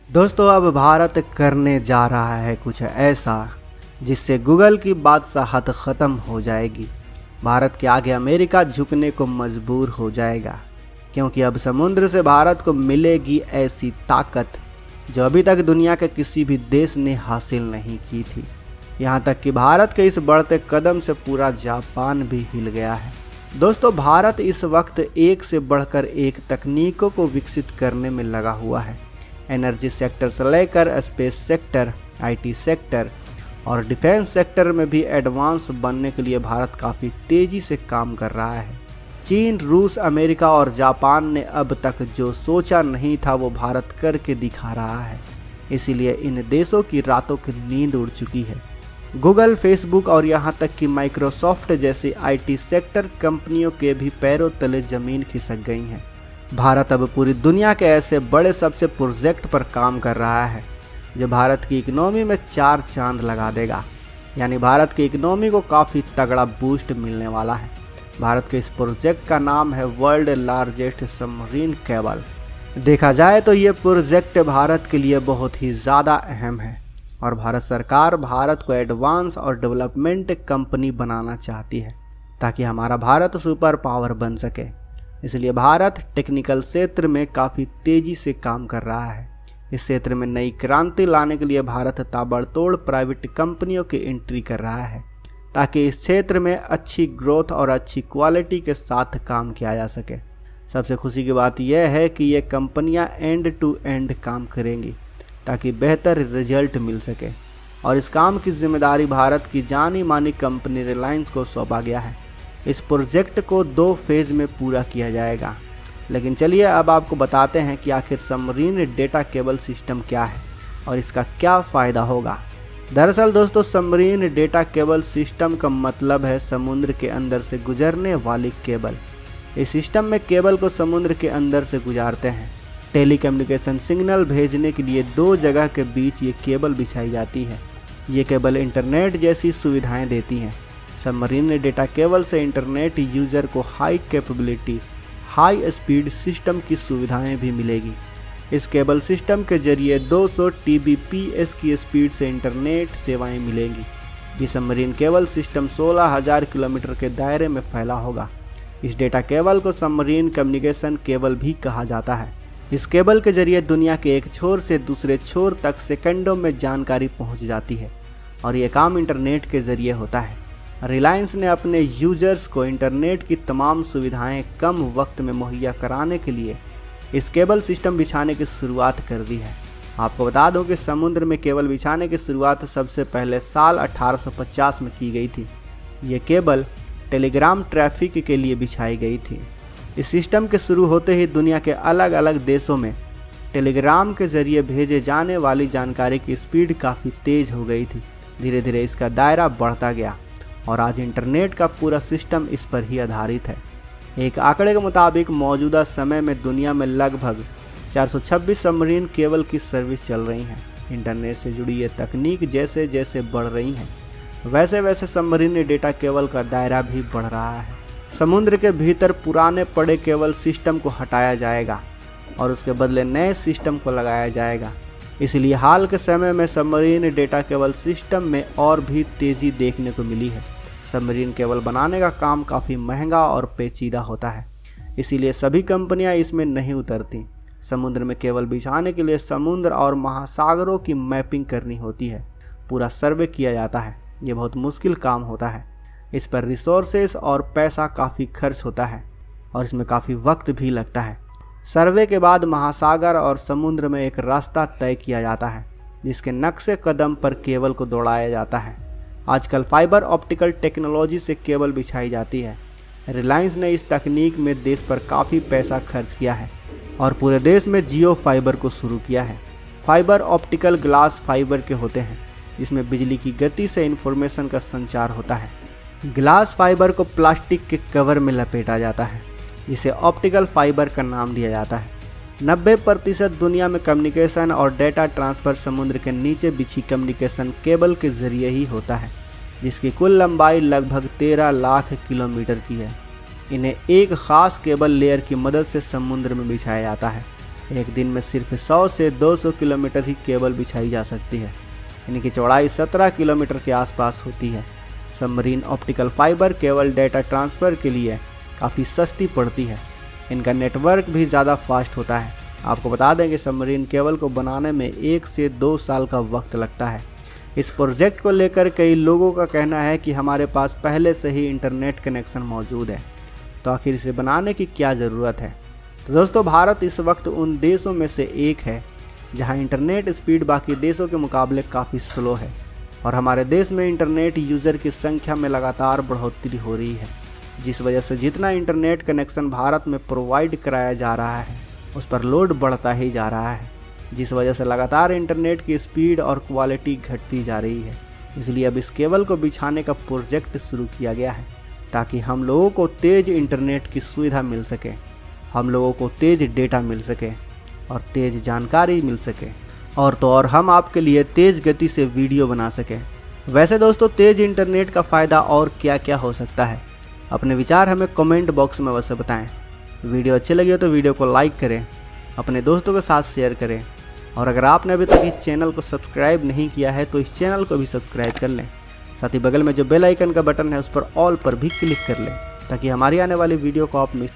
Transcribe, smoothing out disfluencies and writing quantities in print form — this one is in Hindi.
दोस्तों अब भारत करने जा रहा है कुछ ऐसा जिससे गूगल की बादशाहत ख़त्म हो जाएगी। भारत के आगे अमेरिका झुकने को मजबूर हो जाएगा, क्योंकि अब समुद्र से भारत को मिलेगी ऐसी ताकत जो अभी तक दुनिया के किसी भी देश ने हासिल नहीं की थी। यहाँ तक कि भारत के इस बढ़ते कदम से पूरा जापान भी हिल गया है। दोस्तों भारत इस वक्त एक से बढ़कर एक तकनीकों को विकसित करने में लगा हुआ है। एनर्जी सेक्टर से लेकर स्पेस सेक्टर, आईटी सेक्टर और डिफेंस सेक्टर में भी एडवांस बनने के लिए भारत काफ़ी तेज़ी से काम कर रहा है। चीन, रूस, अमेरिका और जापान ने अब तक जो सोचा नहीं था वो भारत करके दिखा रहा है। इसीलिए इन देशों की रातों की नींद उड़ चुकी है। गूगल, फेसबुक और यहाँ तक कि माइक्रोसॉफ्ट जैसी आईटी सेक्टर कंपनियों के भी पैरों तले ज़मीन खिसक गई हैं। भारत अब पूरी दुनिया के ऐसे बड़े सबसे प्रोजेक्ट पर काम कर रहा है जो भारत की इकोनॉमी में 4 चांद लगा देगा। यानी भारत की इकोनॉमी को काफ़ी तगड़ा बूस्ट मिलने वाला है। भारत के इस प्रोजेक्ट का नाम है वर्ल्ड लार्जेस्ट सबमरीन केबल। देखा जाए तो ये प्रोजेक्ट भारत के लिए बहुत ही ज़्यादा अहम है और भारत सरकार भारत को एडवांस और डेवलपमेंट कंपनी बनाना चाहती है ताकि हमारा भारत सुपर पावर बन सके। इसलिए भारत टेक्निकल क्षेत्र में काफ़ी तेज़ी से काम कर रहा है। इस क्षेत्र में नई क्रांति लाने के लिए भारत ताबड़तोड़ प्राइवेट कंपनियों की एंट्री कर रहा है ताकि इस क्षेत्र में अच्छी ग्रोथ और अच्छी क्वालिटी के साथ काम किया जा सके। सबसे खुशी की बात यह है कि ये कंपनियां एंड टू एंड काम करेंगी ताकि बेहतर रिजल्ट मिल सके और इस काम की जिम्मेदारी भारत की जानी मानी कंपनी रिलायंस को सौंपा गया है। इस प्रोजेक्ट को 2 फेज़ में पूरा किया जाएगा। लेकिन चलिए अब आपको बताते हैं कि आखिर सबमरीन डेटा केबल सिस्टम क्या है और इसका क्या फ़ायदा होगा। दरअसल दोस्तों सबमरीन डेटा केबल सिस्टम का मतलब है समुद्र के अंदर से गुजरने वाली केबल। इस सिस्टम में केबल को समुद्र के अंदर से गुजारते हैं। टेलीकम्युनिकेशन सिग्नल भेजने के लिए 2 जगह के बीच ये केबल बिछाई जाती है। ये केबल इंटरनेट जैसी सुविधाएं देती हैं। सबमरीन डेटा केबल से इंटरनेट यूज़र को high capability, high speed system की सुविधाएं भी मिलेगी। इस केबल सिस्टम के जरिए 200 Tbps की स्पीड से इंटरनेट सेवाएं मिलेंगी। ये सबमरीन केबल सिस्टम 16,000 किलोमीटर के दायरे में फैला होगा। इस डेटा केबल को सबमरीन कम्युनिकेशन केबल भी कहा जाता है। इस केबल के जरिए दुनिया के एक छोर से दूसरे छोर तक सेकंडों में जानकारी पहुंच जाती है और ये काम इंटरनेट के जरिए होता है। रिलायंस ने अपने यूजर्स को इंटरनेट की तमाम सुविधाएं कम वक्त में मुहैया कराने के लिए इस केबल सिस्टम बिछाने की शुरुआत कर दी है। आपको बता दूं कि समुद्र में केबल बिछाने की शुरुआत सबसे पहले साल 1850 में की गई थी। ये केबल टेलीग्राम ट्रैफिक के लिए बिछाई गई थी। इस सिस्टम के शुरू होते ही दुनिया के अलग अलग देशों में टेलीग्राम के जरिए भेजे जाने वाली जानकारी की स्पीड काफ़ी तेज़ हो गई थी। धीरे धीरे इसका दायरा बढ़ता गया और आज इंटरनेट का पूरा सिस्टम इस पर ही आधारित है। एक आंकड़े के मुताबिक मौजूदा समय में दुनिया में लगभग 426 सबमरीन केबल की सर्विस चल रही हैं। इंटरनेट से जुड़ी ये तकनीक जैसे जैसे बढ़ रही हैं वैसे वैसे सबमरीन डेटा केबल का दायरा भी बढ़ रहा है। समुद्र के भीतर पुराने पड़े केबल सिस्टम को हटाया जाएगा और उसके बदले नए सिस्टम को लगाया जाएगा। इसलिए हाल के समय में सबमरीन डेटा केबल सिस्टम में और भी तेज़ी देखने को मिली है। सबमरीन केबल बनाने का काम काफ़ी महंगा और पेचीदा होता है, इसीलिए सभी कंपनियां इसमें नहीं उतरती। समुद्र में केबल बिछाने के लिए समुद्र और महासागरों की मैपिंग करनी होती है, पूरा सर्वे किया जाता है। ये बहुत मुश्किल काम होता है। इस पर रिसोर्सेस और पैसा काफ़ी खर्च होता है और इसमें काफ़ी वक्त भी लगता है। सर्वे के बाद महासागर और समुद्र में एक रास्ता तय किया जाता है जिसके नक्शे कदम पर केबल को दौड़ाया जाता है। आजकल फाइबर ऑप्टिकल टेक्नोलॉजी से केबल बिछाई जाती है। रिलायंस ने इस तकनीक में देश पर काफ़ी पैसा खर्च किया है और पूरे देश में जियो फाइबर को शुरू किया है। फाइबर ऑप्टिकल ग्लास फाइबर के होते हैं जिसमें बिजली की गति से इंफॉर्मेशन का संचार होता है। ग्लास फाइबर को प्लास्टिक के कवर में लपेटा जाता है जिसे ऑप्टिकल फाइबर का नाम दिया जाता है। 90% दुनिया में कम्युनिकेशन और डेटा ट्रांसफ़र समुद्र के नीचे बिछी कम्युनिकेशन केबल के ज़रिए ही होता है, जिसकी कुल लंबाई लगभग 13 लाख किलोमीटर की है। इन्हें एक ख़ास केबल लेयर की मदद से समुद्र में बिछाया जाता है एक दिन में सिर्फ 100 से 200 किलोमीटर ही केबल बिछाई जा सकती है। इनकी चौड़ाई 17 किलोमीटर के आसपास होती है। सबमरीन ऑप्टिकल फाइबर केवल डेटा ट्रांसफ़र के लिए काफ़ी सस्ती पड़ती है। इनका नेटवर्क भी ज़्यादा फास्ट होता है। आपको बता दें कि सबमरीन केबल को बनाने में 1 से 2 साल का वक्त लगता है। इस प्रोजेक्ट को लेकर कई लोगों का कहना है कि हमारे पास पहले से ही इंटरनेट कनेक्शन मौजूद है, तो आखिर इसे बनाने की क्या ज़रूरत है। तो दोस्तों, भारत इस वक्त उन देशों में से एक है जहां इंटरनेट स्पीड बाकी देशों के मुकाबले काफ़ी स्लो है और हमारे देश में इंटरनेट यूज़र की संख्या में लगातार बढ़ोतरी हो रही है, जिस वजह से जितना इंटरनेट कनेक्शन भारत में प्रोवाइड कराया जा रहा है उस पर लोड बढ़ता ही जा रहा है, जिस वजह से लगातार इंटरनेट की स्पीड और क्वालिटी घटती जा रही है। इसलिए अब इस केबल को बिछाने का प्रोजेक्ट शुरू किया गया है ताकि हम लोगों को तेज़ इंटरनेट की सुविधा मिल सके, हम लोगों को तेज़ डेटा मिल सके और तेज़ जानकारी मिल सके और तो और हम आपके लिए तेज़ गति से वीडियो बना सकें। वैसे दोस्तों, तेज़ इंटरनेट का फ़ायदा और क्या क्या हो सकता है, अपने विचार हमें कमेंट बॉक्स में अवश्य बताएं। वीडियो अच्छी लगी हो तो वीडियो को लाइक करें, अपने दोस्तों के साथ शेयर करें और अगर आपने अभी तक इस चैनल को सब्सक्राइब नहीं किया है तो इस चैनल को भी सब्सक्राइब कर लें। साथ ही बगल में जो बेल आइकन का बटन है उस पर ऑल पर भी क्लिक कर लें ताकि हमारी आने वाली वीडियो को आप मिस